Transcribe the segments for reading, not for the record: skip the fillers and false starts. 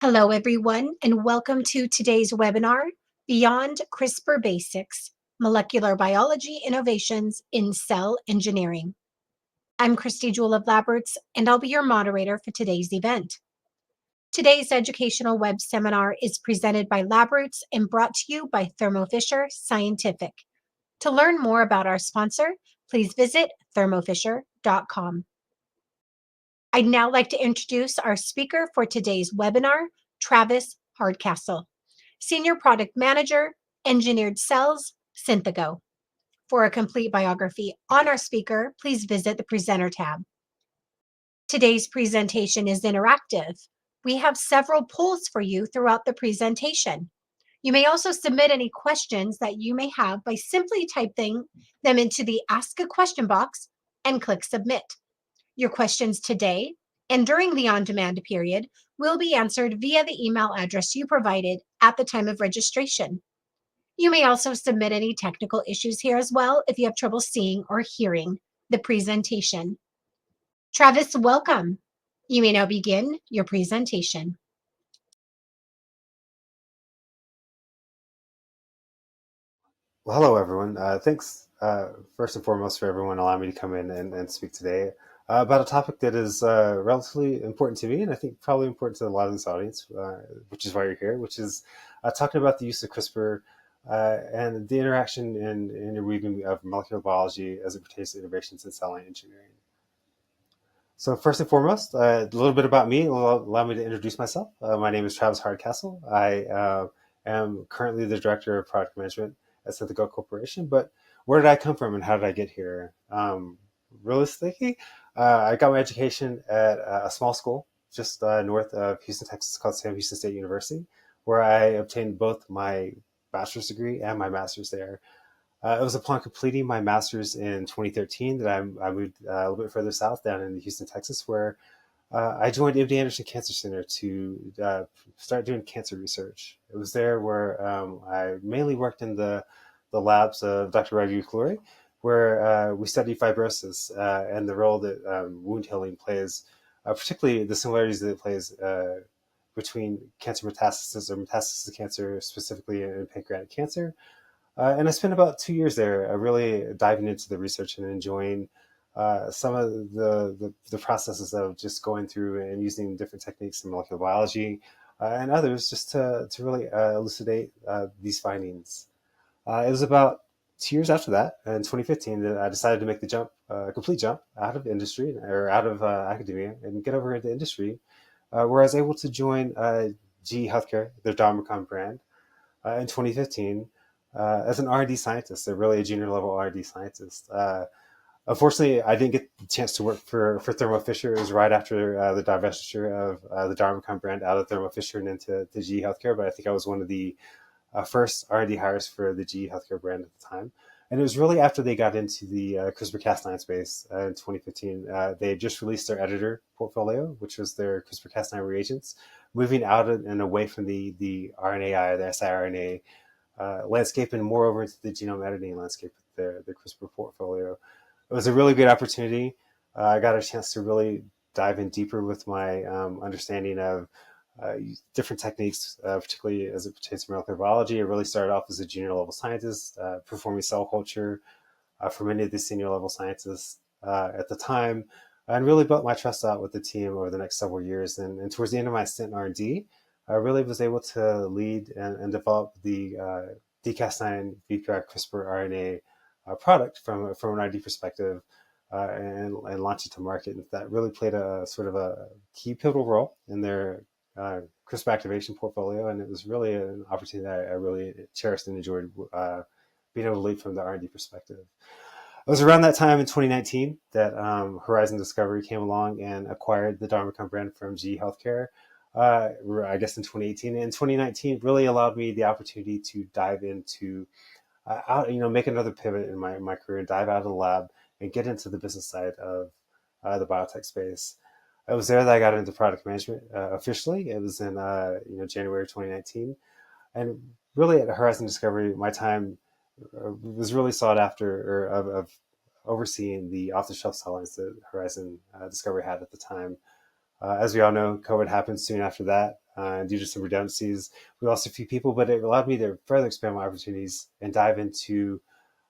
Hello, everyone, and welcome to today's webinar, Beyond CRISPR Basics, Molecular Biology Innovations in Cell Engineering. I'm Christy Jewell of LabRoots, and I'll be your moderator for today's event. Today's educational web seminar is presented by LabRoots and brought to you by Thermo Fisher Scientific. To learn more about our sponsor, please visit thermofisher.com. I'd now like to introduce our speaker for today's webinar, Travis Hardcastle, Senior Product Manager, Engineered Cells, Synthago. For a complete biography on our speaker, please visit the Presenter tab. Today's presentation is interactive. We have several polls for you throughout the presentation. You may also submit any questions that you may have by simply typing them into the Ask a Question box and click Submit. Your questions today and during the on-demand period will be answered via the email address you provided at the time of registration. You may also submit any technical issues here as well if you have trouble seeing or hearing the presentation. Travis, welcome. You may now begin your presentation. Well, hello, everyone. Thanks, first and foremost, for everyone allowing me to come in and speak today about a topic that is relatively important to me, and I think probably important to a lot of this audience, which is why you're here, which is talking about the use of CRISPR and the interaction and interweaving of molecular biology as it pertains to innovations in cell line engineering. So first and foremost, a little bit about me. It will allow me to introduce myself. My name is Travis Hardcastle. I am currently the Director of Product Management at Synthos Corporation. But where did I come from and how did I get here? Realistically, I got my education at a small school just north of Houston, Texas, called Sam Houston State University, where I obtained both my bachelor's degree and my master's there. It was upon completing my master's in 2013 that I moved a little bit further south down in Houston, Texas, where I joined MD Anderson Cancer Center to start doing cancer research. It was there where I mainly worked in the labs of Dr. Raghu Kalluri, where we study fibrosis and the role that wound healing plays, particularly the similarities that it plays between cancer metastasis or metastasis of cancer, specifically in pancreatic cancer. And I spent about 2 years there, really diving into the research and enjoying some of the processes of just going through and using different techniques in molecular biology and others just to really elucidate these findings. It was about 2 years after that, in 2015, that I decided to make the jump, complete jump out of industry or out of academia and get over into industry, where I was able to join GE Healthcare, their Dhamacon brand, in 2015 as an R&D scientist, really a junior level R&D scientist. Unfortunately, I didn't get the chance to work for Thermo Fisher. It was right after the divestiture of the Dhamacon brand out of Thermo Fisher and into GE Healthcare, but I think I was one of the first R&D hires for the GE Healthcare brand at the time. And it was really after they got into the CRISPR-Cas9 space in 2015. They had just released their editor portfolio, which was their CRISPR-Cas9 reagents, moving out and away from the RNAi, the siRNA landscape, and more over into the genome editing landscape with the CRISPR portfolio. It was a really good opportunity. I got a chance to really dive in deeper with my understanding of different techniques, particularly as it pertains to molecular biology. I really started off as a junior level scientist, performing cell culture for many of the senior level scientists at the time, and really built my trust out with the team over the next several years. And towards the end of my stint in R&D, I really was able to lead and develop the Cas9 VPR CRISPR RNA product from an R&D perspective and launch it to market. And that really played a sort of a key pivotal role in their CRISPR activation portfolio. And it was really an opportunity that I really cherished and enjoyed being able to lead from the R&D perspective. It was around that time in 2019 that Horizon Discovery came along and acquired the Dhamacon brand from GE Healthcare. I guess in 2018 and 2019 really allowed me the opportunity to dive into, make another pivot in my career, dive out of the lab and get into the business side of the biotech space. It was there that I got into product management officially. It was in January 2019, and really at Horizon Discovery, my time was really sought after of overseeing the off-the-shelf cell lines that Horizon Discovery had at the time. As we all know, COVID happened soon after that. due to some redundancies. We lost a few people, but it allowed me to further expand my opportunities and dive into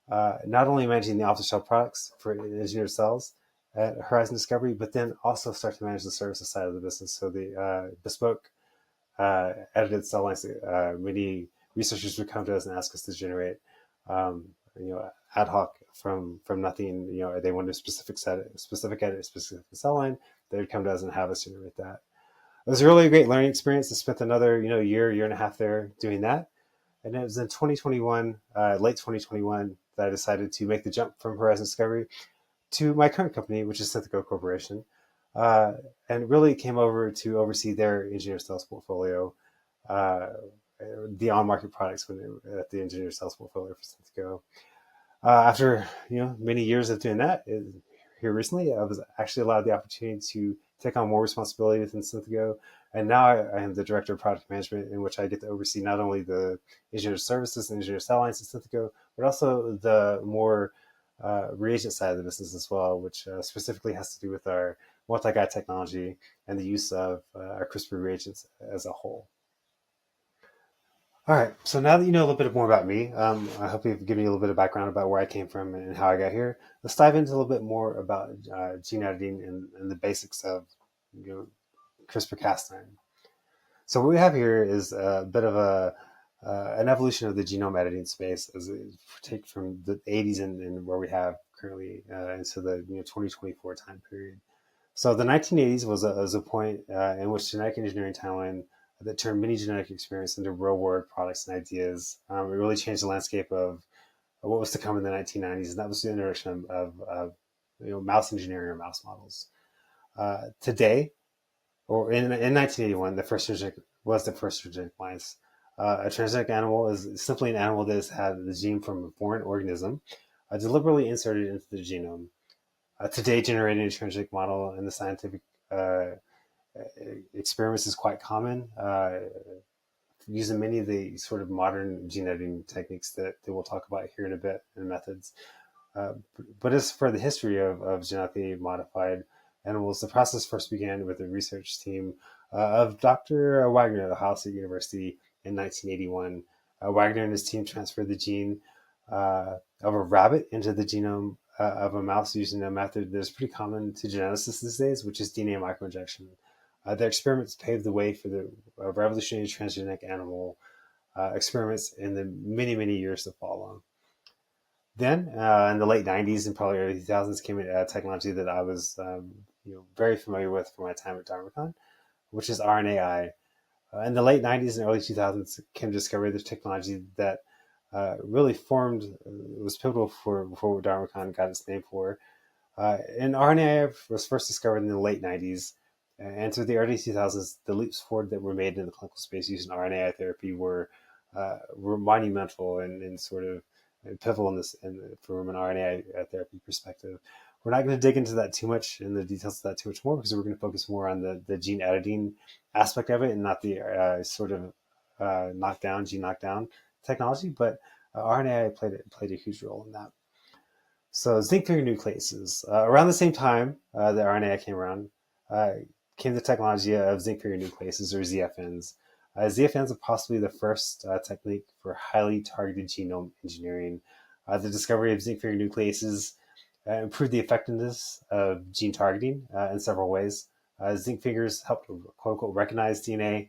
not only managing the off-the-shelf products for engineered cells at Horizon Discovery, but then also start to manage the services side of the business. So the bespoke edited cell lines many researchers would come to us and ask us to generate, ad hoc from nothing. They wanted a specific edit, specific cell line. They would come to us and have us generate that. It was a really great learning experience. I spent another year and a half there doing that. And it was in 2021, late 2021, that I decided to make the jump from Horizon Discovery to my current company, which is Synthos Corporation, and really came over to oversee their engineered cells portfolio, uh, the on-market products at the engineered cells portfolio for Synthos. After many years of doing that, here recently, I was actually allowed the opportunity to take on more responsibility within Synthos, and now I am the director of product management, in which I get to oversee not only the engineered services and engineered cell lines at Synthos, but also the more reagent side of the business as well, which specifically has to do with our multi-guide technology and the use of our CRISPR reagents as a whole. All right, so now that you know a little bit more about me, I hope you've given you a little bit of background about where I came from and how I got here. Let's dive into a little bit more about gene editing and the basics of CRISPR-Cas9. So what we have here is a bit of an evolution of the genome editing space as we take from the 80s and where we have currently into the 2024 time period. So the 1980s was a point in which genetic engineering timeline that turned many genetic experiments into real-world products and ideas. It really changed the landscape of what was to come in the 1990s, and that was the introduction of mouse engineering or mouse models. Today, or in 1981, the first transgenic mice. A transgenic animal is simply an animal that has had the gene from a foreign organism deliberately inserted into the genome. Today, generating a transgenic model in the scientific experiments is quite common, using many of the sort of modern gene editing techniques that we'll talk about here in a bit, and methods. But as for the history of genetically modified animals, the process first began with a research team of Dr. Wagner at Ohio State University in 1981. Wagner and his team transferred the gene of a rabbit into the genome of a mouse using a method that is pretty common to geneticists these days, which is DNA microinjection. Their experiments paved the way for the revolutionary transgenic animal experiments in the many, many years to follow. Then, in the late 90s and probably early 2000s, came a technology that I was very familiar with from my time at Dhamacon, which is RNAi. In the late 90s and early 2000s, came to discover this technology that really was pivotal for what Dhamacon got its name for. And RNAi was first discovered in the late 90s. And through the early 2000s, the leaps forward that were made in the clinical space using RNAi therapy were monumental and sort of pivotal from an RNAi therapy perspective. We're not going to dig into that too much, in the details of that too much more, because we're going to focus more on the gene editing aspect of it and not the gene knockdown technology. But RNAi played a huge role in that. So zinc finger nucleases. Around the same time that RNAi came around, came the technology of zinc finger nucleases, or ZFNs. ZFNs are possibly the first technique for highly targeted genome engineering. The discovery of zinc finger nucleases improved the effectiveness of gene targeting in several ways. Zinc fingers helped, quote unquote, recognize DNA,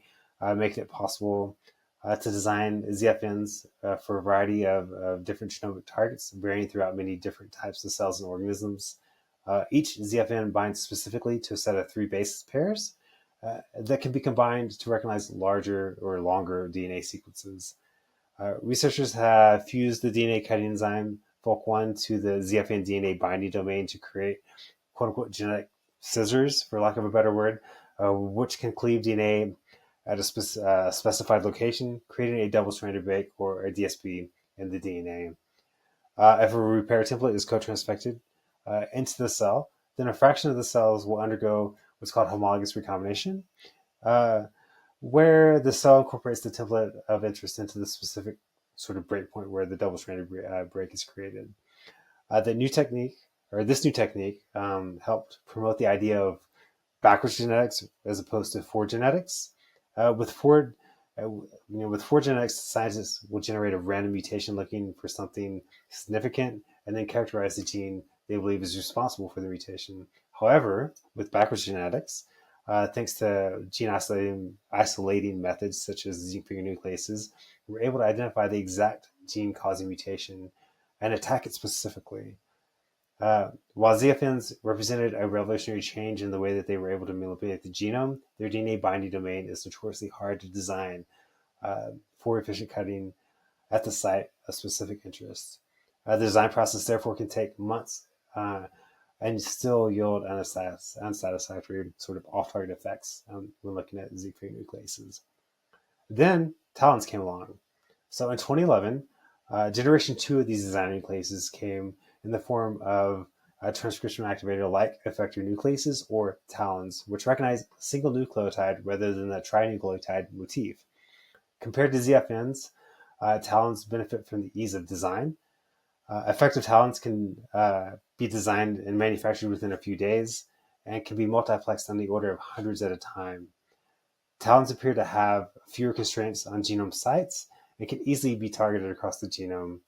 making it possible to design ZFNs for a variety of different genomic targets, varying throughout many different types of cells and organisms. Each ZFN binds specifically to a set of 3 base pairs that can be combined to recognize larger or longer DNA sequences. Researchers have fused the DNA cutting enzyme FOLK1 to the ZFN DNA binding domain to create, quote unquote, genetic scissors, for lack of a better word, which can cleave DNA at a specified location, creating a double-stranded break, or a DSB, in the DNA. If a repair template is co-transfected into the cell, then a fraction of the cells will undergo what's called homologous recombination, where the cell incorporates the template of interest into the specific sort of breakpoint where the double-stranded break is created. This new technique helped promote the idea of backwards genetics as opposed to forward genetics, With Ford, with Ford genetics, scientists will generate a random mutation looking for something significant, and then characterize the gene they believe is responsible for the mutation. However, with backwards genetics, thanks to gene isolating methods such as zinc finger nucleases, we're able to identify the exact gene causing mutation and attack it specifically. While ZFNs represented a revolutionary change in the way that they were able to manipulate the genome, their DNA binding domain is notoriously hard to design for efficient cutting at the site of specific interest. The design process, therefore, can take months and still yield unsatisfactory sort of off-target effects when looking at zinc finger nucleases. Then talons came along. So in 2011, generation 2 of these design nucleases came in the form of a transcription activator like effector nucleases or talons, which recognize a single nucleotide rather than the trinucleotide motif. Compared to ZFNs, talons benefit from the ease of design. Effective talons can be designed and manufactured within a few days and can be multiplexed on the order of hundreds at a time. Talons appear to have fewer constraints on genome sites and can easily be targeted across the genome.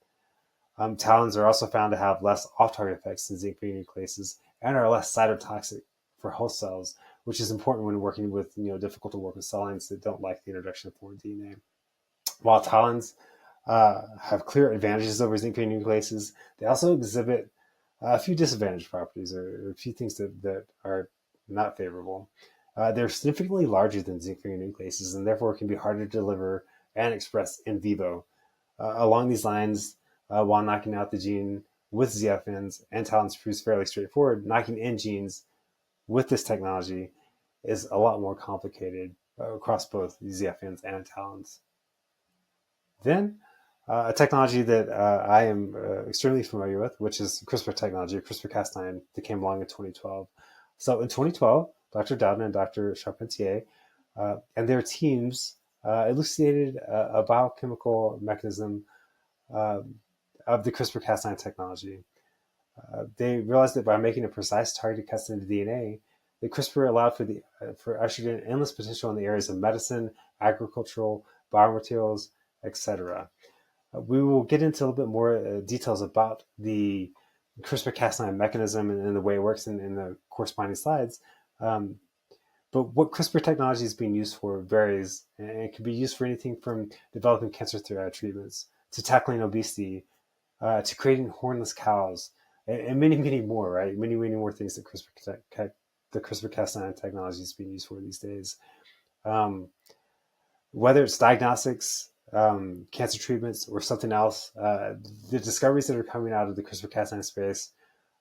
Talons are also found to have less off-target effects than zinc finger nucleases and are less cytotoxic for host cells, which is important when working with difficult to work with cell lines that don't like the introduction of foreign DNA. While talons have clear advantages over zinc finger nucleases, they also exhibit a few disadvantaged properties or a few things that are not favorable. They're significantly larger than zinc finger nucleases and therefore can be harder to deliver and express in vivo. Along these lines, while knocking out the gene with ZFNs and talons proves fairly straightforward, knocking in genes with this technology is a lot more complicated across both ZFNs and talons. Then, a technology that I am extremely familiar with, which is CRISPR technology, CRISPR-Cas9, that came along in 2012. So in 2012, Dr. Dowden and Dr. Charpentier and their teams elucidated a biochemical mechanism of the CRISPR-Cas9 technology. They realized that by making a precise targeted cuts into DNA, the CRISPR allowed for ushered in endless potential in the areas of medicine, agricultural, biomaterials, etc. We will get into a little bit more details about the CRISPR-Cas9 mechanism and the way it works in the corresponding slides. But what CRISPR technology is being used for varies, and it can be used for anything from developing cancer treatments to tackling obesity to creating hornless cows and many, many more, right? Many, many more things that the CRISPR-Cas9 technology is being used for these days. Whether it's diagnostics, cancer treatments, or something else, the discoveries that are coming out of the CRISPR-Cas9 space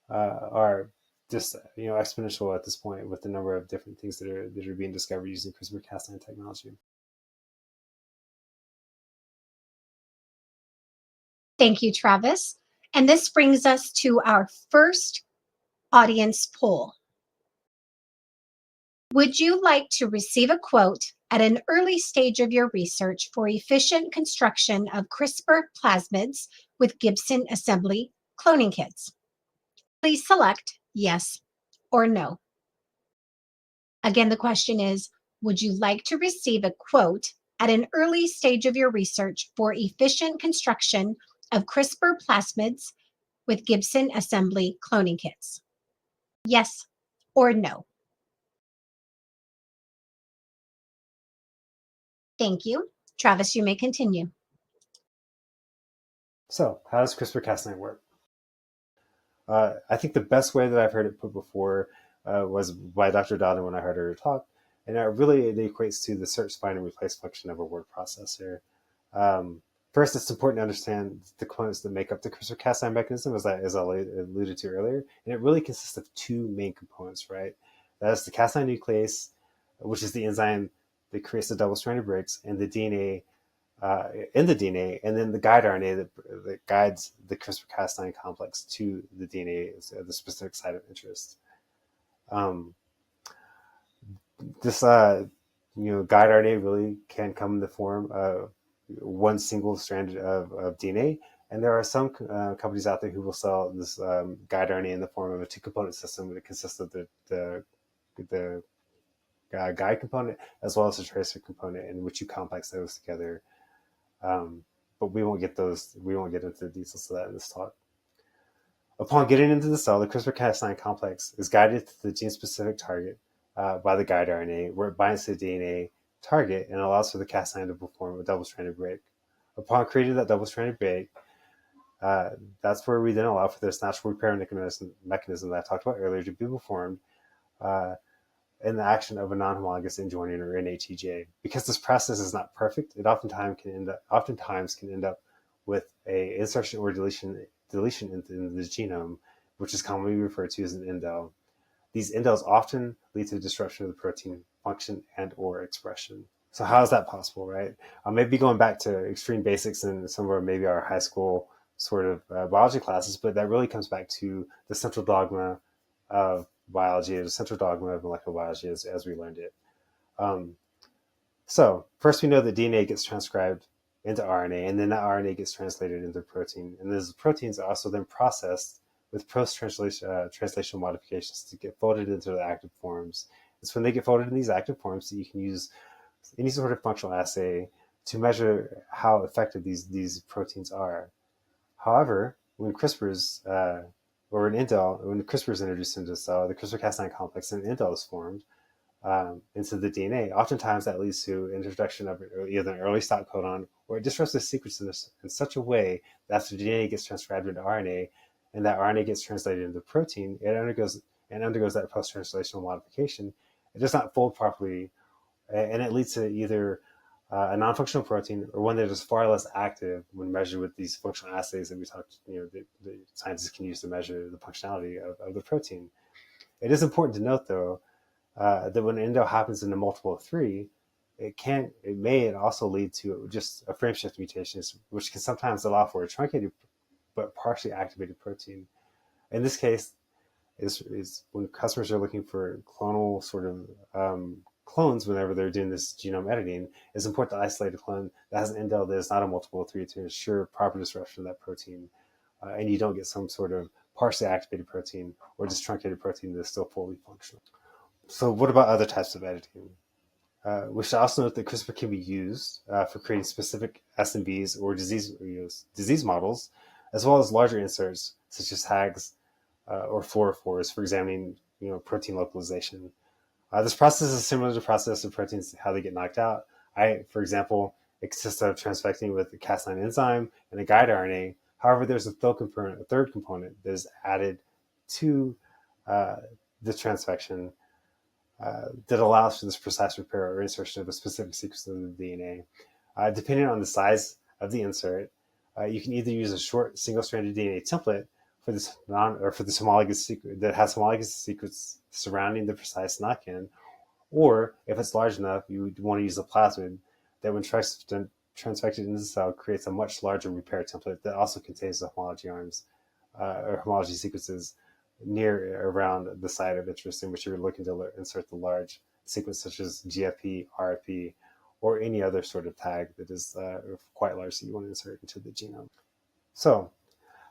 are just exponential at this point with the number of different things that are being discovered using CRISPR-Cas9 technology. Thank you, Travis. And this brings us to our first audience poll. Would you like to receive a quote at an early stage of your research for efficient construction of CRISPR plasmids with Gibson assembly cloning kits? Please select yes or no. Again, the question is, would you like to receive a quote at an early stage of your research for efficient construction of CRISPR plasmids with Gibson assembly cloning kits? Yes or no? Thank you. Travis, you may continue. So, how does CRISPR-Cas9 work? I think the best way that I've heard it put before was by Dr. Dowden when I heard her talk, and it equates to the search, find, and replace function of a word processor. First, it's important to understand the components that make up the CRISPR-Cas9 mechanism, as I alluded to earlier, and it really consists of two main components, right? That is the Cas9 nuclease, which is the enzyme that creates the double-stranded breaks, and the DNA in the DNA, and then the guide RNA that guides the CRISPR-Cas9 complex to the DNA, the specific site of interest. This guide RNA really can come in the form of one single strand of DNA, and there are some companies out there who will sell this guide RNA in the form of a two-component system that consists of the guide component as well as a tracer component in which you complex those together. But we won't get into the details of that in this talk. Upon getting into the cell, the CRISPR-Cas9 complex is guided to the gene-specific target by the guide RNA, where it binds to the DNA target and allows for the Cas9 to perform a double-stranded break. Upon creating that double-stranded break, that's where we then allow for this natural repair mechanism that I talked about earlier to be performed in the action of a non-homologous end joining, or NATJ. Because this process is not perfect, it oftentimes can end up with a insertion or deletion in the genome, which is commonly referred to as an indel. These indels often lead to disruption of the protein function and or expression. So how is that possible, right? Maybe going back to extreme basics in some of maybe our high school sort of biology classes, but that really comes back to the central dogma of biology, the central dogma of molecular biology as we learned it. So first we know that DNA gets transcribed into RNA, and then that RNA gets translated into protein. And those proteins are also then processed with post-translational modifications to get folded into the active forms. It's when they get folded in these active forms that you can use any sort of functional assay to measure how effective these proteins are. However, when CRISPR is introduced into the cell, the CRISPR-Cas9 complex and an indel is formed into the DNA. Oftentimes that leads to introduction of either an early stop codon, or it disrupts the sequence in such a way that after the DNA gets transcribed into RNA and that RNA gets translated into protein, it undergoes that post-translational modification. It does not fold properly, and it leads to either a non-functional protein or one that is far less active when measured with these functional assays that we talked, the scientists can use to measure the functionality of the protein. It is important to note, though, that when an indel happens in a multiple of 3, it may also lead to just a frame shift mutation, which can sometimes allow for a truncated but partially activated protein. In this case, is when customers are looking for clonal sort of clones whenever they're doing this genome editing, it's important to isolate a clone that has an indel that is not a multiple of 3 to ensure proper disruption of that protein, and you don't get some sort of partially activated protein or just truncated protein that's still fully functional. So what about other types of editing? We should also note that CRISPR can be used for creating specific SNVs or disease models, as well as larger inserts such as HAGs or fluorophores for examining protein localization. This process is similar to the process of proteins, how they get knocked out. For example, it consists of transfecting with the Cas9 enzyme and a guide RNA. However, there's a third component that is added to the transfection that allows for this precise repair or insertion of a specific sequence of the DNA. Depending on the size of the insert, you can either use a short single-stranded DNA template for this homologous sequence that has homologous sequence surrounding the precise knock-in, or if it's large enough, you would want to use a plasmid that, when transfected into the cell, creates a much larger repair template that also contains the homology arms or homology sequences near around the site of interest in which you're looking to insert the large sequence, such as GFP, RFP, or any other sort of tag that is quite large that you want to insert into the genome. So,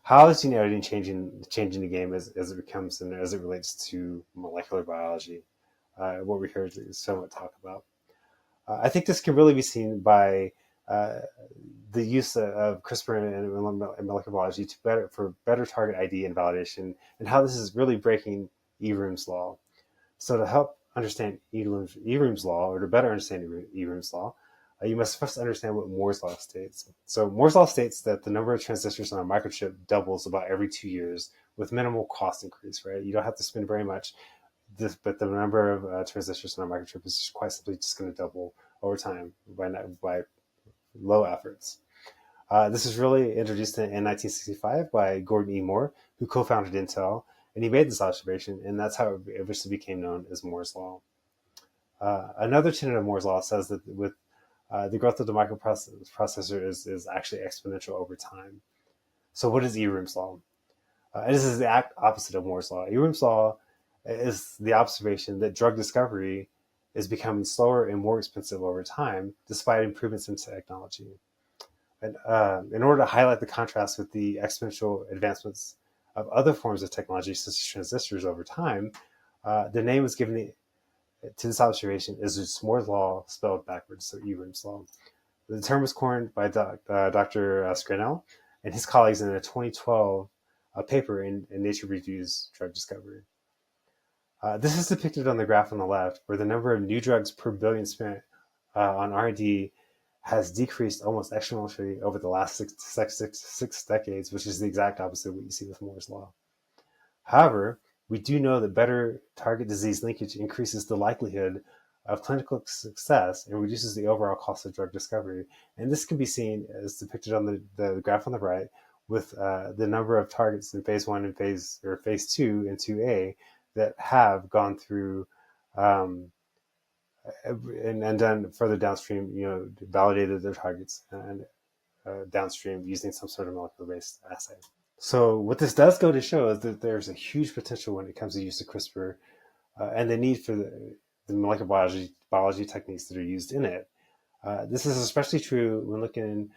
how is gene editing changing the game as it becomes and as it relates to molecular biology? What we're here to somewhat talk about. I think this can really be seen by the use of CRISPR and molecular biology for better target ID and validation, and how this is really breaking Eroom's law. So to help understand Eroom's law, or to better understand Eroom's law, you must first understand what Moore's law states. So Moore's law states that the number of transistors on a microchip doubles about every 2 years with minimal cost increase, right? You don't have to spend very much, but the number of transistors on a microchip is quite simply just going to double over time by low efforts. This was really introduced in 1965 by Gordon E. Moore, who co-founded Intel, and he made this observation, and that's how it eventually became known as Moore's law. Another tenet of Moore's law says that with the growth of the microprocessor is actually exponential over time. So what is Eroom's law? This is the opposite of Moore's law. Eroom's law is the observation that drug discovery is becoming slower and more expensive over time, despite improvements in technology. And in order to highlight the contrast with the exponential advancements of other forms of technology, such as transistors over time, the name was given to this observation is just Moore's law spelled backwards, so Ebrams law. The term was coined by Dr. Scrannell and his colleagues in a 2012 paper in Nature Reviews Drug Discovery. This is depicted on the graph on the left, where the number of new drugs per billion spent on R&D has decreased almost exponentially over the last six decades, which is the exact opposite of what you see with Moore's law. However, we do know that better target disease linkage increases the likelihood of clinical success and reduces the overall cost of drug discovery. And this can be seen as depicted on the graph on the right with the number of targets in phase 1 and phase 2 and 2A that have gone through and then further downstream, validated their targets and downstream using some sort of molecular-based assay. So what this does go to show is that there's a huge potential when it comes to use of CRISPR and the need for the molecular biology techniques that are used in it. This is especially true when looking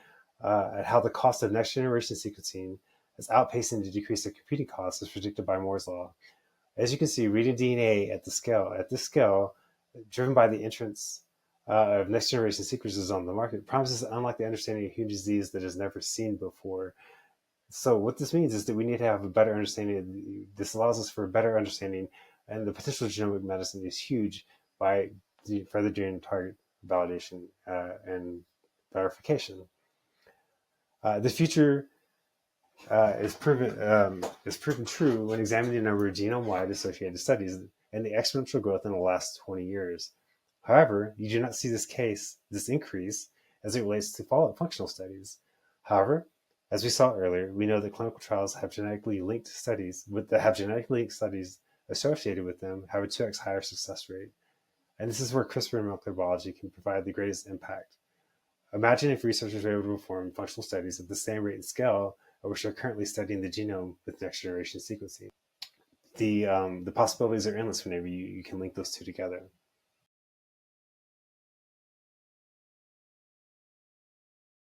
at how the cost of next generation sequencing is outpacing the decrease of computing costs as predicted by Moore's law. As you can see, reading DNA at this scale, driven by the entrance of next generation sequences on the market, promises an unlikely understanding of human disease that is never seen before. So what this means is that we need to have a better understanding. This allows us for a better understanding, and the potential of genomic medicine is huge by further doing target validation and verification. The future is proven true when examining the number of genome-wide associated studies and the exponential growth in the last 20 years. However, you do not see this increase as it relates to follow-up functional studies. However, as we saw earlier, we know that clinical trials have genetically linked studies associated with them have a 2x higher success rate. And this is where CRISPR and molecular biology can provide the greatest impact. Imagine if researchers were able to perform functional studies at the same rate and scale at which they're currently studying the genome with next generation sequencing. The possibilities are endless whenever you can link those two together.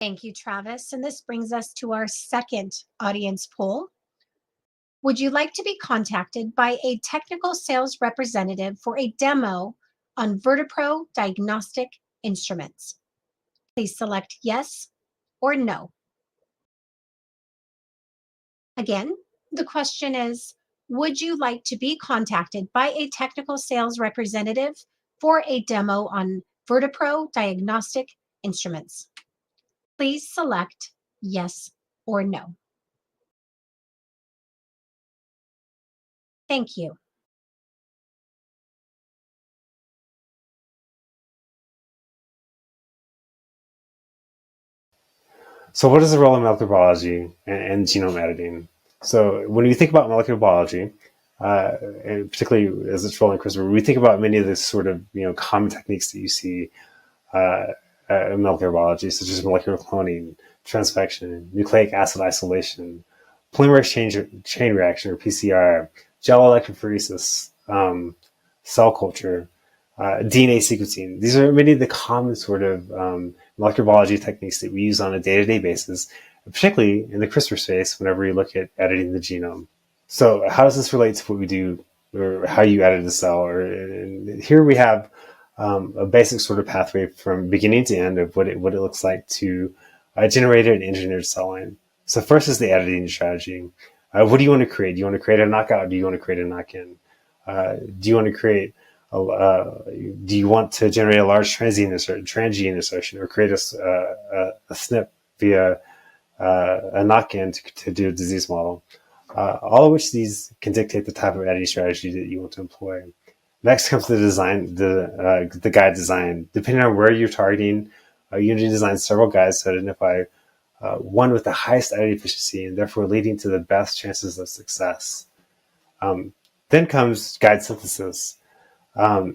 Thank you, Travis. And this brings us to our second audience poll. Would you like to be contacted by a technical sales representative for a demo on VertePro diagnostic instruments? Please select yes or no. Again, the question is, would you like to be contacted by a technical sales representative for a demo on VertePro diagnostic instruments? Please select yes or no. Thank you. So what is the role of molecular biology and genome editing? So when you think about molecular biology, and particularly as it's role in CRISPR, we think about many of the sort of common techniques that you see in molecular biology, such as molecular cloning, transfection, nucleic acid isolation, polymerase chain reaction or PCR, gel electrophoresis, cell culture, DNA sequencing. These are many of the common sort of molecular biology techniques that we use on a day-to-day basis, particularly in the CRISPR space whenever you look at editing the genome. So how does this relate to what we do or how you edit a cell? And here we have a basic sort of pathway from beginning to end of what it looks like to generate an engineered cell line. So first is the editing strategy. What do you want to create? Do you want to create a knockout? Do you want to create a knock-in? Do you want to create do you want to generate a large transgene insertion or create a SNP via a knock-in to do a disease model? All of which these can dictate the type of editing strategy that you want to employ. Next comes the design, the guide design. Depending on where you're targeting, you need to design several guides to identify one with the highest editing efficiency and therefore leading to the best chances of success. Then comes guide synthesis. At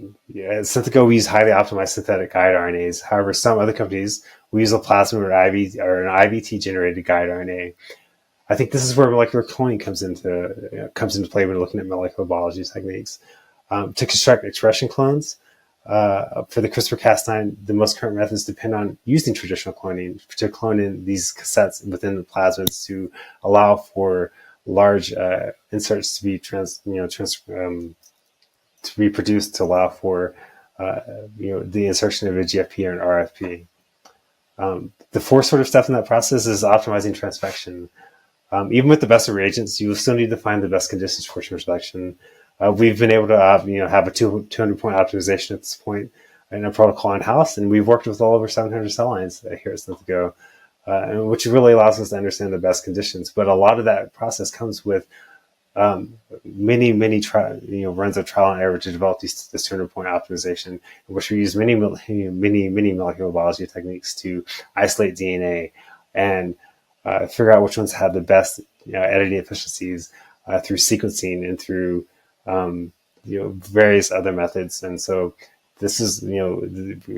Synthico, we use highly optimized synthetic guide RNAs. However, some other companies will use a plasmid or an IVT-generated guide RNA. I think this is where molecular cloning comes into play when looking at molecular biology techniques. To construct expression clones, for the CRISPR-Cas9, the most current methods depend on using traditional cloning to clone in these cassettes within the plasmids to allow for large inserts to be to be produced to allow for the insertion of a GFP or an RFP. The fourth sort of step in that process is optimizing transfection. Even with the best of reagents, you will still need to find the best conditions for transfection. We've been able to have a 200-point optimization at this point in a protocol in-house, and we've worked with all over 700 cell lines here at Syntho, which really allows us to understand the best conditions. But a lot of that process comes with many runs of trial and error to develop this 200-point optimization, in which we use many molecular biology techniques to isolate DNA and figure out which ones have the best editing efficiencies through sequencing and through various other methods. And so this is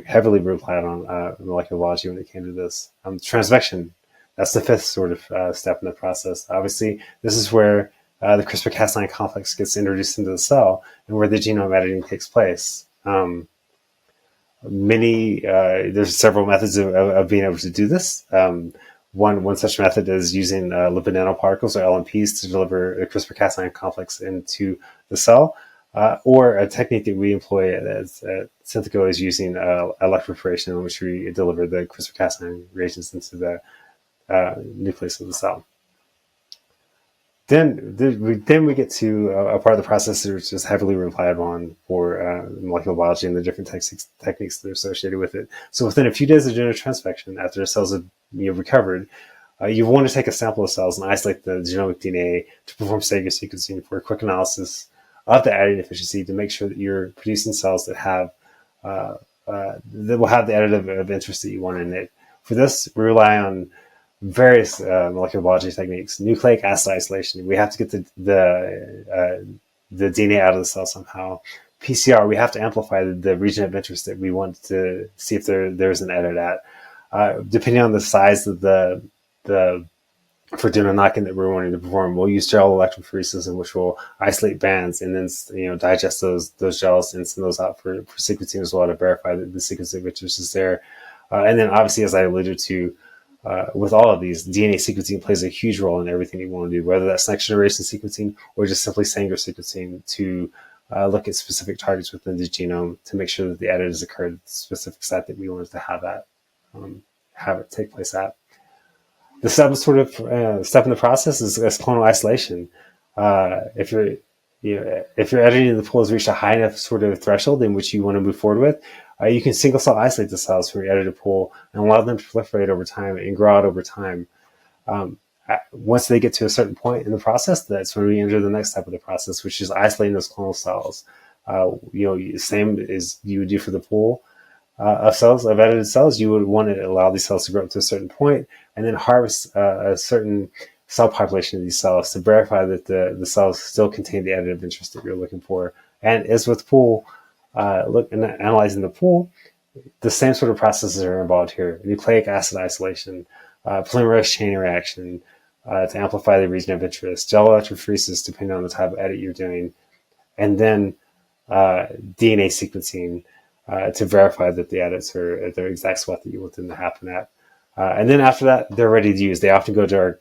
heavily relied on molecular biology when it came to this. Transfection, that's the fifth sort of step in the process. Obviously, this is where the CRISPR-Cas9 complex gets introduced into the cell and where the genome editing takes place. There's several methods of being able to do this. One such method is using lipid nanoparticles or LNPs to deliver the CRISPR-Cas9 complex into the cell, or a technique that we employ at Syntho is using electroporation, in which we deliver the CRISPR-Cas9 reagents into the nucleus of the cell. Then we get to a part of the process which is heavily relied on for molecular biology and the different techniques that are associated with it. So within a few days of doing a transfection, after the cells have recovered, you want to take a sample of cells and isolate the genomic DNA to perform Sanger sequencing for a quick analysis of the editing efficiency to make sure that you're producing cells that have that will have the edit of interest that you want in it. For this, we rely on various molecular biology techniques. Nucleic acid isolation, we have to get the DNA out of the cell somehow. PCR, we have to amplify the region of interest that we want to see if there's an edit at. Depending on the size of the for doing a knock-in that we're wanting to perform, we'll use gel electrophoresis, in which we'll isolate bands and then digest those gels and send those out for sequencing as well to verify that the sequence of interest is there. And then obviously, as I alluded to, with all of these, DNA sequencing plays a huge role in everything you want to do, whether that's next generation sequencing or just simply Sanger sequencing to look at specific targets within the genome to make sure that the edit has occurred at the specific site that we wanted to have it take place at. The seventh sort of step in the process is clonal isolation. If your editing of the pool has reached a high enough sort of threshold in which you want to move forward with, you can single cell isolate the cells from your edited pool and allow them to proliferate over time and grow out over time. Once they get to a certain point in the process, that's when we enter the next step of the process, which is isolating those clonal cells. Same as you would do for the pool of edited cells, you would want to allow these cells to grow up to a certain point and then harvest a certain cell population of these cells to verify that the cells still contain the edit of interest that you're looking for. And as with pool, analyzing the pool, the same sort of processes are involved here. Nucleic acid isolation, polymerase chain reaction to amplify the region of interest, gel electrophoresis depending on the type of edit you're doing, and then DNA sequencing to verify that the edits are at their exact spot that you want them to happen at. And then after that, they're ready to use. They often go to our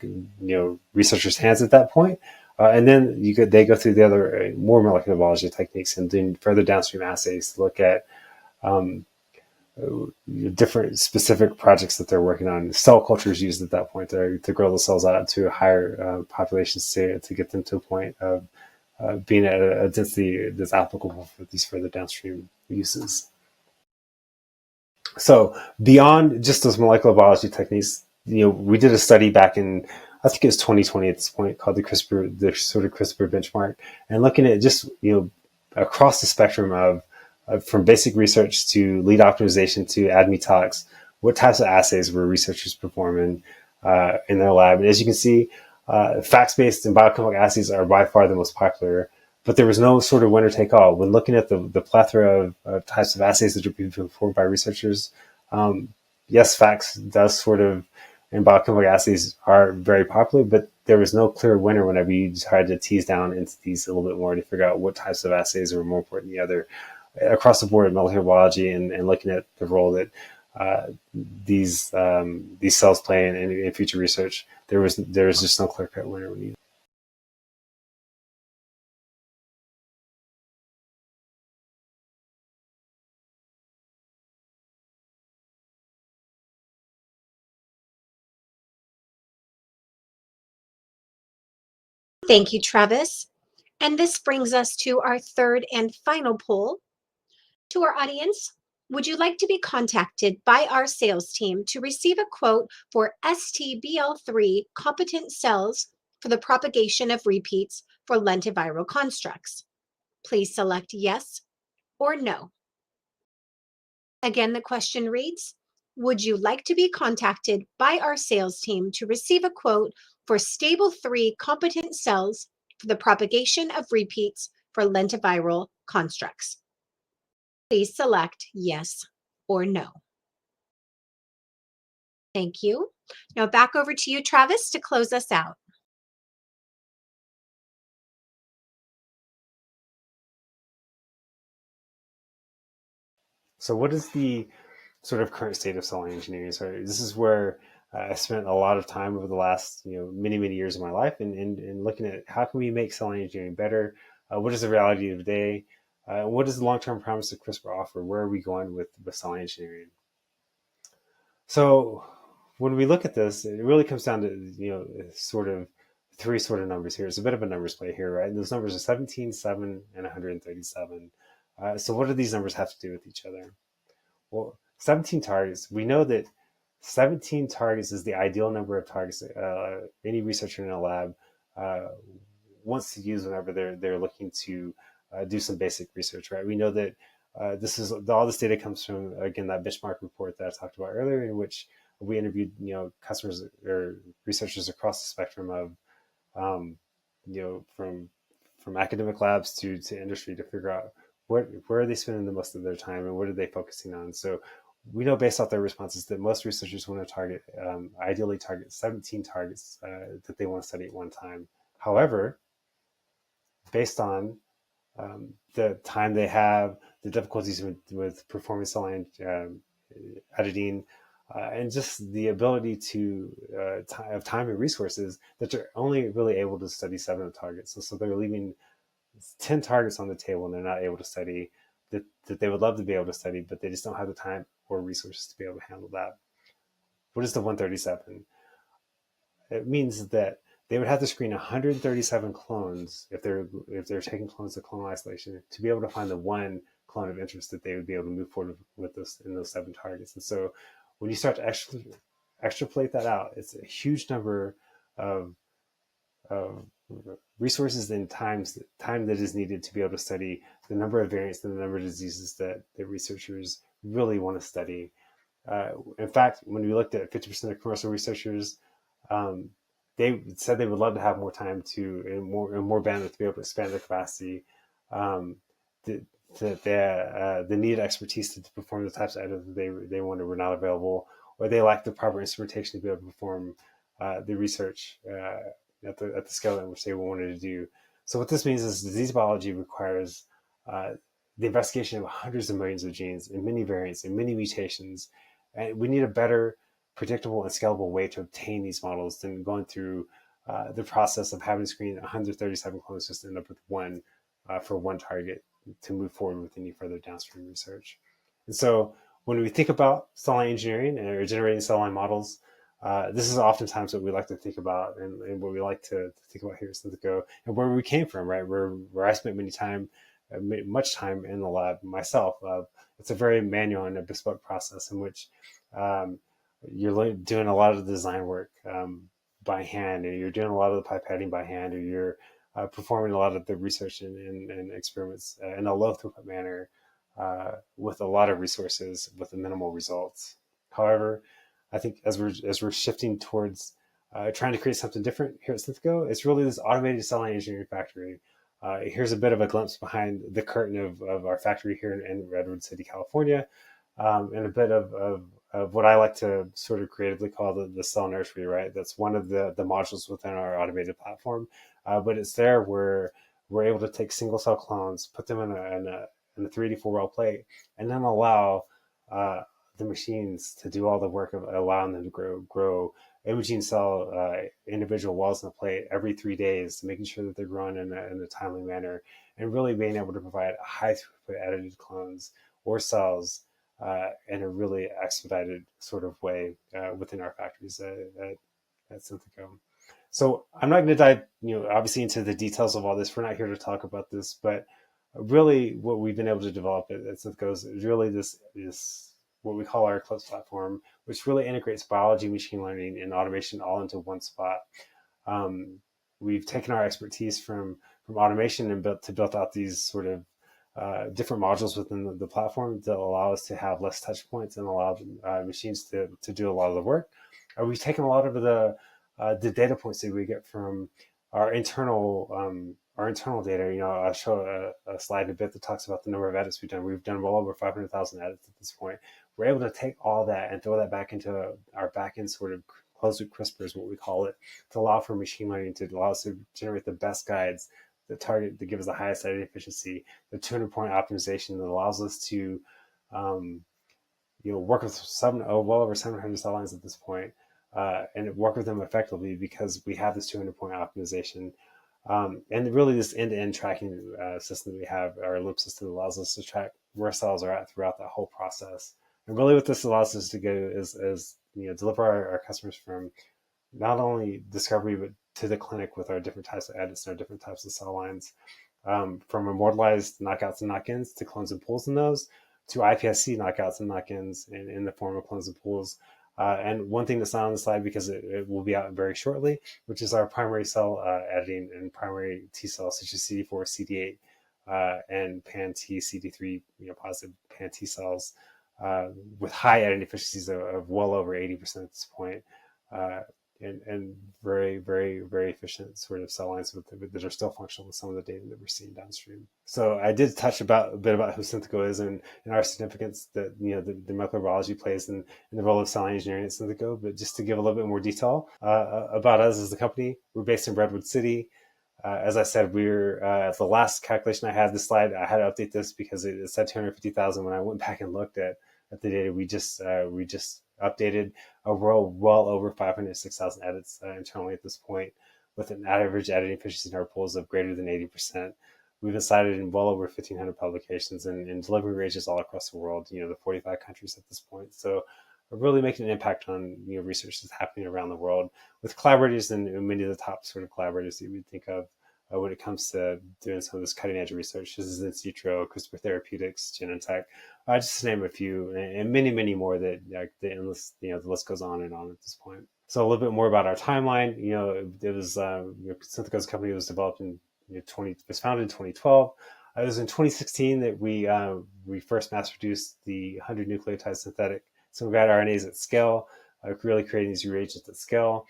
researchers' hands at that point. And then they go through the other more molecular biology techniques and then further downstream assays to look at different specific projects that they're working on. Cell culture is used at that point to grow the cells out to higher populations to get them to a point of being at a density that's applicable for these further downstream uses. So beyond just those molecular biology techniques, we did a study back in, I think it was 2020 at this point, called the sort of CRISPR benchmark, and looking at just, across the spectrum of from basic research to lead optimization to ADME tox, what types of assays were researchers performing in their lab. And as you can see, FACS-based and biochemical assays are by far the most popular, but there was no sort of winner take all. When looking at the plethora of types of assays that are being performed by researchers, yes, FACS does sort of, and biochemical assays are very popular, but there was no clear winner whenever you tried to tease down into these a little bit more to figure out what types of assays are more important than the other. Across the board in molecular biology and looking at the role that these cells play in future research, there was just no clear-cut winner. Thank you, Travis. And this brings us to our third and final poll. To our audience, would you like to be contacted by our sales team to receive a quote for STBL3 competent cells for the propagation of repeats for lentiviral constructs? Please select yes or no. Again, the question reads, would you like to be contacted by our sales team to receive a quote for stable 3 competent cells for the propagation of repeats for lentiviral constructs? Please select yes or no. Thank you. Now back over to you, Travis, to close us out. So what is the sort of current state of cell engineering? So this is where I spent a lot of time over the last many years of my life in looking at how can we make cell engineering better. What is the reality of today? What does the long-term promise of CRISPR offer? Where are we going with cell engineering? So when we look at this, it really comes down to sort of three sort of numbers here. It's a bit of a numbers play here, right? And those numbers are 17, 7, and 137. So what do these numbers have to do with each other? Well, 17 targets. We know that 17 targets is the ideal number of targets any researcher in a lab wants to use whenever they're looking to do some basic research, right? We know that all this data comes from, again, that benchmark report that I talked about earlier, in which we interviewed customers or researchers across the spectrum of from academic labs to industry to figure out where are they spending the most of their time and what are they focusing on. So we know based off their responses that most researchers want to target, ideally target 17 targets that they want to study at one time. However, based on the time they have, the difficulties with performing cell line editing, and just the ability to have time and resources, that they're only really able to study 7 targets. And so they're leaving 10 targets on the table and they're not able to study that they would love to be able to study, but they just don't have the time or resources to be able to handle that. What is the 137? It means that they would have to screen 137 clones if they're taking clones of clonal isolation to be able to find the one clone of interest that they would be able to move forward with in those 7 targets. And so when you start to extrapolate that out, it's a huge number of resources and time that is needed to be able to study the number of variants and the number of diseases that the researchers really want to study. In fact, when we looked at 50% of commercial researchers, they said they would love to have more time and more bandwidth to be able to expand their capacity. The needed expertise to perform the types of edits they wanted were not available, or they lacked the proper instrumentation to be able to perform the research at the scale in which they wanted to do. So what this means is disease biology requires the investigation of hundreds of millions of genes and many variants and many mutations. And we need a better, predictable, and scalable way to obtain these models than going through the process of having to screen 137 clones just to end up with one for one target to move forward with any further downstream research. And so when we think about cell line engineering or generating cell line models, this is oftentimes what we like to think about and what we like to think about here at Syntho, and where we came from, right? Where I spent much time in the lab myself. It's a very manual and a bespoke process in which you're doing a lot of the design work by hand, and you're doing a lot of the pipetting by hand, or you're performing a lot of the research and experiments in a low throughput manner with a lot of resources with minimal results. However, I think as we're shifting towards trying to create something different here at Syntho, it's really this automated cell line engineering factory. Here's a bit of a glimpse behind the curtain of our factory here in Redwood City, California, and a bit of what I like to sort of creatively call the cell nursery, right? That's one of the modules within our automated platform, but it's there where we're able to take single cell clones, put them in a 3D 4-well plate, and then allow the machines to do all the work of allowing them to grow imaging cell individual wells in the plate every 3 days, making sure that they're growing in a timely manner, and really being able to provide high throughput edited clones or cells in a really expedited sort of way within our factories at Syntho. So I'm not going to dive, obviously into the details of all this. We're not here to talk about this, but really what we've been able to develop at Synthos is really this what we call our Eclipse platform, which really integrates biology, machine learning, and automation all into one spot. Um, we've taken our expertise from automation and built out these sort of different modules within the platform that allow us to have less touch points and allow machines to do a lot of the work. We've taken a lot of the data points that we get from our internal data. I'll show a slide in a bit that talks about the number of edits we've done. We've done well over 500,000 edits at this point. We're able to take all that and throw that back into our backend sort of closed loop CRISPR is what we call it, to allow for machine learning to allow us to generate the best guides that target that give us the highest editing efficiency, the 200-point optimization that allows us to work with well over 700 cell lines at this point, and work with them effectively because we have this 200-point optimization. And really this end-to-end tracking system that we have, our LIMP system, allows us to track where cells are at throughout that whole process. And really what this allows us to do is deliver our customers from not only discovery, but to the clinic with our different types of edits and our different types of cell lines, from immortalized knockouts and knock-ins to clones and pools in those, to iPSC knockouts and knock-ins in the form of clones and pools. And one thing that's not on the slide because it will be out very shortly, which is our primary cell editing and primary T cells such as CD4, CD8, and pan-T, CD3, positive pan-T cells with high editing efficiencies of well over 80% at this point. And very, very, very efficient sort of cell lines that are still functional with some of the data that we're seeing downstream. So I did touch a bit about who Synthico is and our significance that the molecular biology plays in the role of cell line engineering at Synthico. But just to give a little bit more detail about us as a company, we're based in Redwood City. As I said, we're the last calculation I had this slide. I had to update this because it said 250,000 when I went back and looked at the data. We just updated well over 506,000 edits internally at this point, with an average editing efficiency in our pools of greater than 80%. We've been cited in well over 1,500 publications and delivering ranges all across the world, the 45 countries at this point. So we're really making an impact on research that's happening around the world with collaborators and many of the top sort of collaborators that you would think of when it comes to doing some of this cutting edge research. This is In Vitro, CRISPR Therapeutics, Genentech, just to name a few, and many, many more that the list goes on and on at this point. So a little bit more about our timeline. It was Synthico's company was developed in was founded in 2012. It was in 2016 that we first mass produced the 100 nucleotide synthetic single-guide RNAs at scale, really creating these reagents at scale.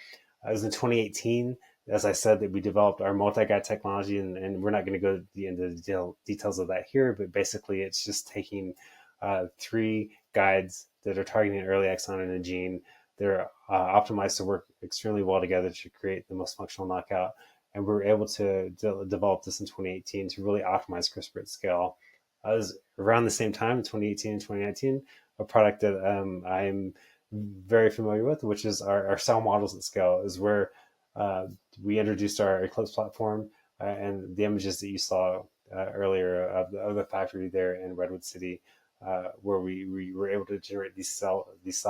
It was in 2018, as I said, that we developed our multi-guide technology, and we're not going to go into the details of that here, but basically it's just taking 3 guides that are targeting an early exon in a gene. They're optimized to work extremely well together to create the most functional knockout. And we were able to develop this in 2018 to really optimize CRISPR at scale. It was around the same time in 2018 and 2019, a product that I'm very familiar with, which is our cell models at scale, is where we introduced our Eclipse platform and the images that you saw earlier of the factory there in Redwood City, where we were able to generate these cell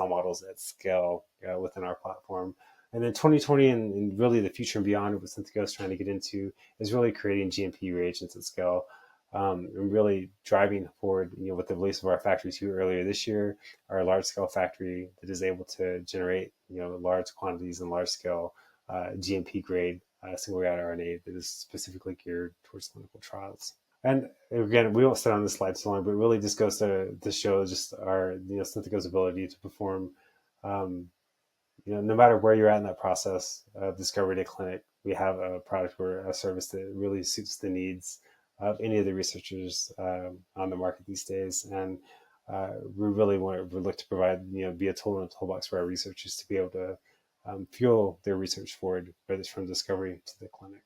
models at scale within our platform. And then 2020 and really the future and beyond, what Synthico is trying to get into is really creating GMP reagents at scale, and really driving forward, with the release of our Factory 2 earlier this year, our large-scale factory that is able to generate, large quantities and large-scale GMP-grade single-guide RNA that is specifically geared towards clinical trials. And again, we won't sit on this slide so long, but it really just goes to show just our, Synthico's ability to perform, no matter where you're at in that process of discovery to clinic, we have a product or a service that really suits the needs of any of the researchers on the market these days. And we really we look to provide, be a tool in the toolbox for our researchers to be able to fuel their research forward, whether it's from discovery to the clinic.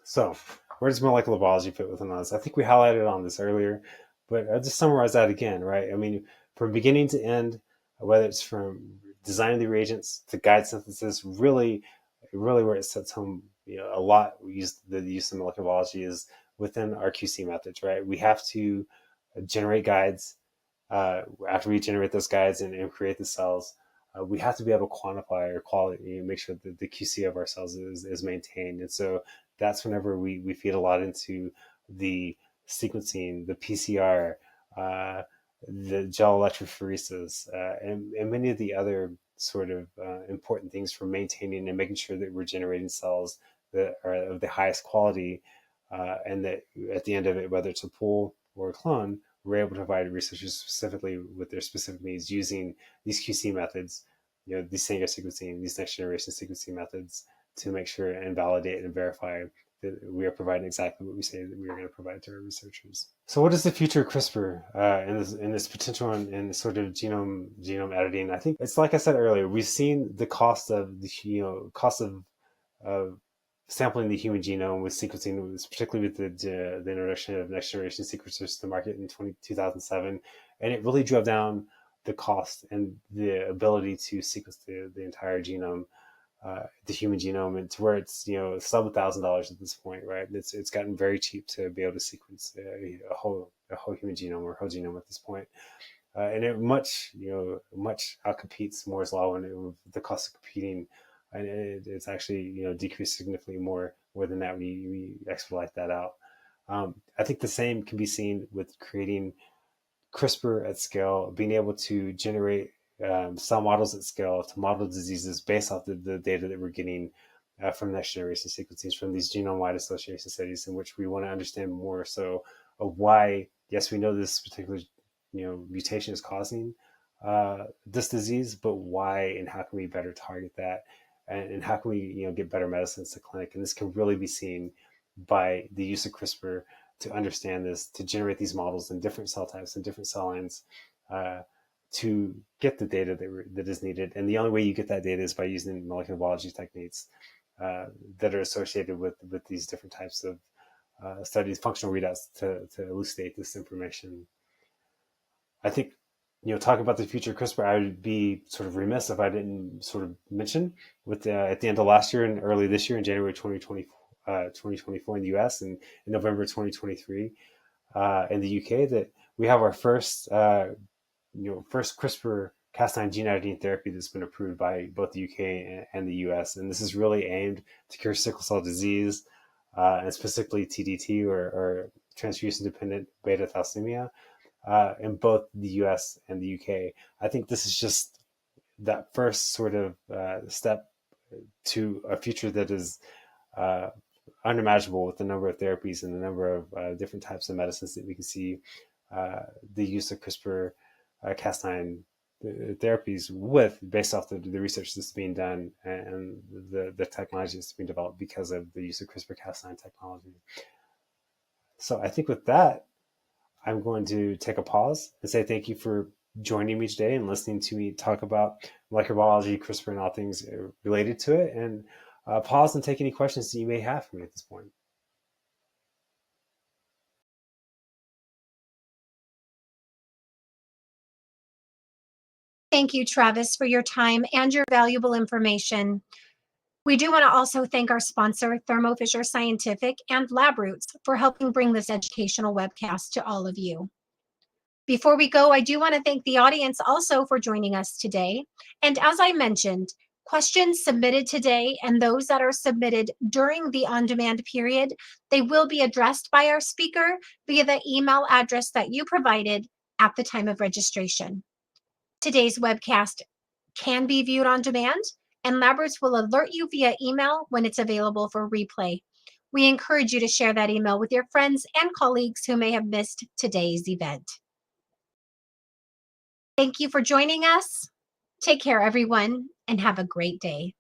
So where does molecular biology fit within us? I think we highlighted on this earlier, but I'll just summarize that again, right? I mean, from beginning to end, whether it's from designing the reagents to guide synthesis, really where it sets home, a lot the use of molecular biology is within our QC methods, right? We have to generate guides. After we generate those guides and create the cells, we have to be able to quantify or quality, make sure that the QC of our cells is maintained. And so that's whenever we feed a lot into the sequencing, the PCR, the gel electrophoresis, and many of the other sort of important things for maintaining and making sure that we're generating cells that are of the highest quality, and that at the end of it, whether it's a pool or a clone, we're able to provide researchers specifically with their specific needs using these QC methods, these single sequencing, these next generation sequencing methods to make sure and validate and verify that we are providing exactly what we say that we are going to provide to our researchers. So, what is the future of CRISPR in this potential in sort of genome editing? I think it's like I said earlier. We've seen the cost of sampling the human genome with sequencing, particularly with the introduction of next generation sequencers to the market in 2007, and it really drove down the cost and the ability to sequence the entire genome, the human genome, and to where it's sub $1,000 at this point, right? It's gotten very cheap to be able to sequence a whole human genome or whole genome at this point, and it much outcompetes Moore's law when the cost of computing, and it's actually decreased significantly more than that. We expedite that out. I think the same can be seen with creating CRISPR at scale, being able to generate cell models at scale to model diseases based off the data that we're getting from next generation sequencing, from these genome-wide association studies, in which we want to understand more so of why, yes, we know this particular mutation is causing this disease, but why and how can we better target that, and how can we get better medicines to clinic. And this can really be seen by the use of CRISPR to understand this, to generate these models in different cell types and different cell lines, to get the data that is needed. And the only way you get that data is by using molecular biology techniques that are associated with these different types of studies, functional readouts, to elucidate this information. I think, talking about the future of CRISPR, I would be sort of remiss if I didn't sort of mention with at the end of last year and early this year in January 2024 in the US, and in November 2023 in the UK, that we have our first CRISPR Cas9 gene editing therapy that's been approved by both the UK and the US. And this is really aimed to cure sickle cell disease, and specifically TDT, or transfusion-dependent beta thalassemia, in both the US and the UK. I think this is just that first sort of step to a future that is unimaginable, with the number of therapies and the number of different types of medicines that we can see the use of CRISPR Cas9 therapies based off the research that's being done and the technology that's being developed because of the use of CRISPR Cas9 technology. So I think with that, I'm going to take a pause and say thank you for joining me today and listening to me talk about molecular biology, CRISPR, and all things related to it, and pause and take any questions that you may have for me at this point. Thank you, Travis, for your time and your valuable information. We do want to also thank our sponsor, Thermo Fisher Scientific and LabRoots, for helping bring this educational webcast to all of you. Before we go, I do want to thank the audience also for joining us today. And as I mentioned, questions submitted today and those that are submitted during the on-demand period, they will be addressed by our speaker via the email address that you provided at the time of registration. Today's webcast can be viewed on demand, and LabRoots will alert you via email when it's available for replay. We encourage you to share that email with your friends and colleagues who may have missed today's event. Thank you for joining us. Take care, everyone, and have a great day.